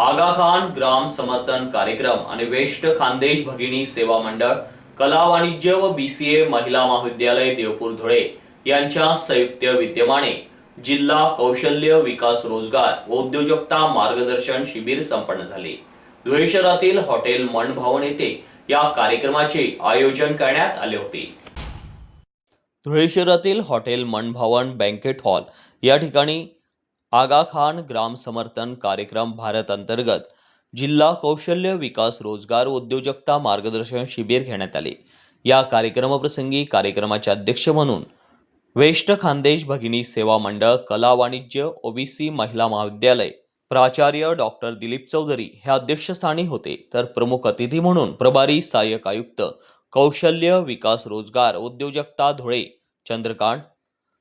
आगा खान ग्राम समर्थन कार्यक्रम आणि वेस्ट खानदेश भगिनी सेवा मंडळ, कला वाणिज्य व BCA महिला महाविद्यालय देवपूर धुळे यांच्या संयुक्त विद्यमाने जिल्हा कौशल्य विकास रोजगार व उद्योजकता मार्गदर्शन शिबिर संपन्न झाले। धुळे शहरातील हॉटेल मन भवन येथे या कार्यक्रमाचे आयोजन करण्यात आले होते। धुळे शहरातील हॉटेल मन भवन बँकेट हॉल या ठिकाणी आगा खान ग्राम समर्थन कार्यक्रम भारत अंतर्गत जिल्हा कौशल्य विकास रोजगार व उद्योजकता मार्गदर्शन शिबिर घेण्यात आले। या कार्यक्रमाप्रसंगी कार्यक्रमाचे अध्यक्ष म्हणून वेस्ट खानदेश भगिनी सेवा मंडळ, कला वाणिज्य OBC महिला महाविद्यालय प्राचार्य डॉक्टर दिलीप चौधरी हे अध्यक्षस्थानी होते, तर प्रमुख अतिथी म्हणून प्रभारी सहाय्यक आयुक्त कौशल्य विकास रोजगार उद्योजकता धुळे चंद्रकांत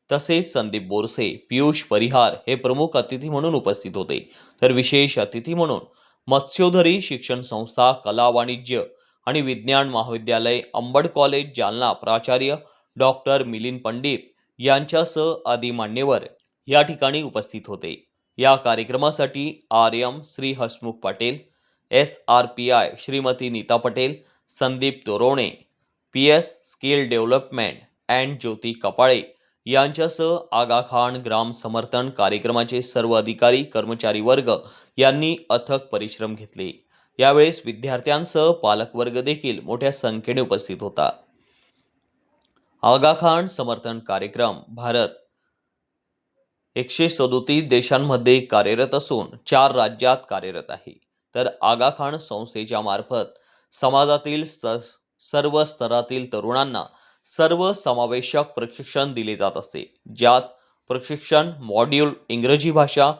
तसेच संदीप बोरसे, पियुष परिहार हे प्रमुख अतिथी म्हणून उपस्थित होते। तर विशेष अतिथी म्हणून मत्स्योदरी शिक्षण संस्था, कला वाणिज्य आणि विज्ञान महाविद्यालय, अंबड कॉलेज जालना प्राचार्य डॉक्टर मिलिंद पंडित यांच्यासह आदी मान्यवर या ठिकाणी उपस्थित होते। या कार्यक्रमासाठी RM Shri Hasmukh Patil, SRPI Shrimati Nita Patel, Sandeep Torvane, PS skill development and Jyoti Kapale यांच्यासह आगा खान ग्राम समर्थन कार्यक्रमाचे सर्व अधिकारी कर्मचारी वर्ग यांनी अथक परिश्रम घेतले। यावेळेस विद्यार्थ्यांसह पालक वर्ग देखील मोठ्या संख्येने उपस्थित होता। आगा खान समर्थन कार्यक्रम भारत 137 देशांमध्ये कार्यरत असून 4 राज्यात कार्यरत आहे। तर आगा खान संस्थेच्या मार्फत समाजातील सर्व स्तरातील तरुणांना सर्व समावेशक प्रशिक्षण दिले जात असते, ज्यात प्रशिक्षण मॉड्यूल इंग्रजी भाषा,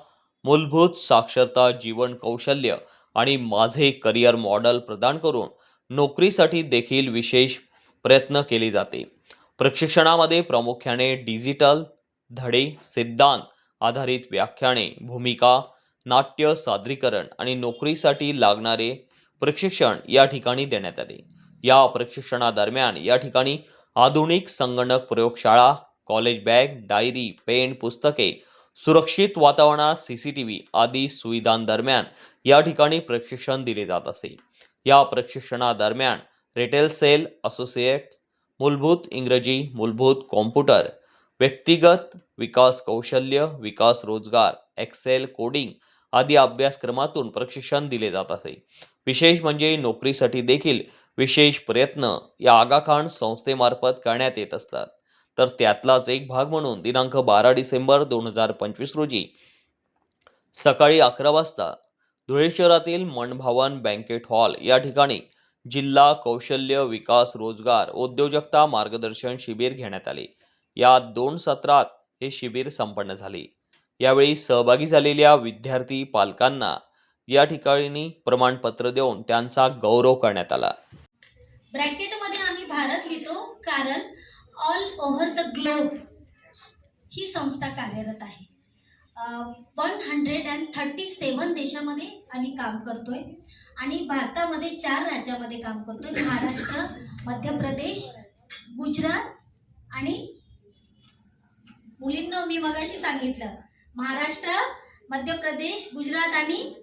मूलभूत साक्षरता, जीवन कौशल्य आणि माझे करिअर मॉडेल प्रदान करून नोकरीसाठी देखील विशेष प्रयत्न केले जाते। प्रशिक्षणामध्ये प्रामुख्याने डिजिटल धडे, सिद्धांत आधारित व्याख्याने, भूमिका, नाट्य सादरीकरण आणि नोकरीसाठी लागणारे प्रशिक्षण या ठिकाणी देण्यात आले। या प्रशिक्षणादरम्यान या ठिकाणी आधुनिक संगणक प्रयोगशाळा, कॉलेज बॅग, डायरी, पेन, पुस्तके, सुरक्षित वातावरणात CCTV आदी सुविधांदरम्यान या ठिकाणी प्रशिक्षण दिले जात असे। या प्रशिक्षणादरम्यान रिटेल सेल असोसिएट, मूलभूत इंग्रजी, मूलभूत कॉम्प्युटर, व्यक्तिगत विकास कौशल्य विकास रोजगार, एक्सेल, कोडिंग आदी अभ्यासक्रमातून प्रशिक्षण दिले जात असे। विशेष म्हणजे नोकरीसाठी देखील विशेष प्रयत्न या आगा खान संस्थेमार्फत करण्यात येत असतात। तर त्यातलाच एक भाग म्हणून दिनांक 12 डिसेंबर 2025 रोजी सकाळी 11 वाजता धुळे शहरातील मन भवन बँकेट हॉल या ठिकाणी जिल्हा कौशल्य विकास रोजगार उद्योजकता मार्गदर्शन शिबिर घेण्यात आले। या 2 सत्रात हे शिबिर संपन्न झाले। यावेळी सहभागी झालेल्या विद्यार्थी पालकांना या ठिकाणी प्रमाणपत्र देऊन त्यांचा गौरव करण्यात आला। ब्रॅकेटमध्ये आम्ही भारत लिहितो कारण ऑल ओव्हर द ग्लोब ही संस्था कार्यरत आहे। 137 देशामध्ये आम्ही काम करतोय आणि भारतामध्ये 4 राज्यामध्ये काम करतोय, महाराष्ट्र, मध्य प्रदेश, गुजरात आणि मुलींना मी मगाशी सांगितलं महाराष्ट्र, मध्य प्रदेश, गुजरात आणि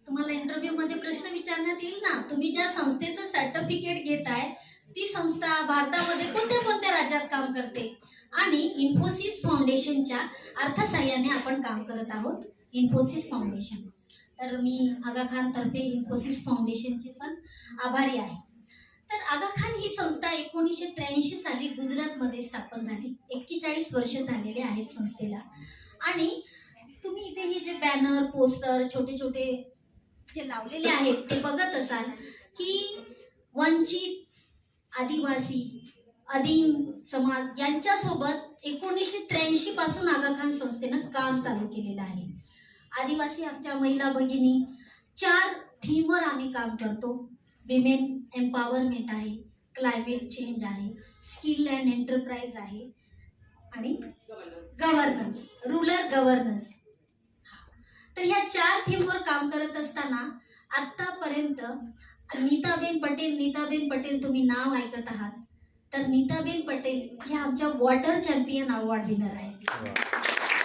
तुम्हाला इंटरव्ह्यू मध्ये प्रश्न विचारण्यात येईल ना, तुम्ही ज्या संस्थेचं सर्टिफिकेट घेताय ती संस्था भारतामध्ये कोणत्या कोणत्या राज्यात काम करते आणि इन्फोसिस फाउंडेशनच्या अर्थसहाय्याने आपण काम करत आहोत। इन्फोसिस फाउंडेशन, तर मी आगा खान तर्फे इन्फोसिस फाउंडेशनचे पण आभारी आहे। तर आगा खान ही संस्था 1983 साली गुजरातमध्ये स्थापन झाली। 41 वर्ष झालेले आहेत संस्थेला। आणि तुम्ही इथे हे जे बॅनर, पोस्टर छोटे छोटे जे लावलेले आहेत ते बघत असाल की वंचित, आदिवासी, आदिम समाज यांच्यासोबत 1983 पासून आगा खान संस्थेनं काम चालू केलेलं आहे। आदिवासी आमच्या महिला भगिनी 4 थीमवर आम्ही काम करतो। विमेन एम्पॉवरमेंट आहे, क्लायमेट चेंज आहे, स्किल अँड एंटरप्राइज आहे आणि गव्हर्नन्स, रूरल गव्हर्नन्स। तर ह्या 4 थीमवर काम करत असताना आतापर्यंत नीताबेन पटेल तुम्ही नाव ऐकत आहात, तर नीताबेन पटेल ह्या आमच्या वॉटर चॅम्पियन अवॉर्ड विनर आहेत।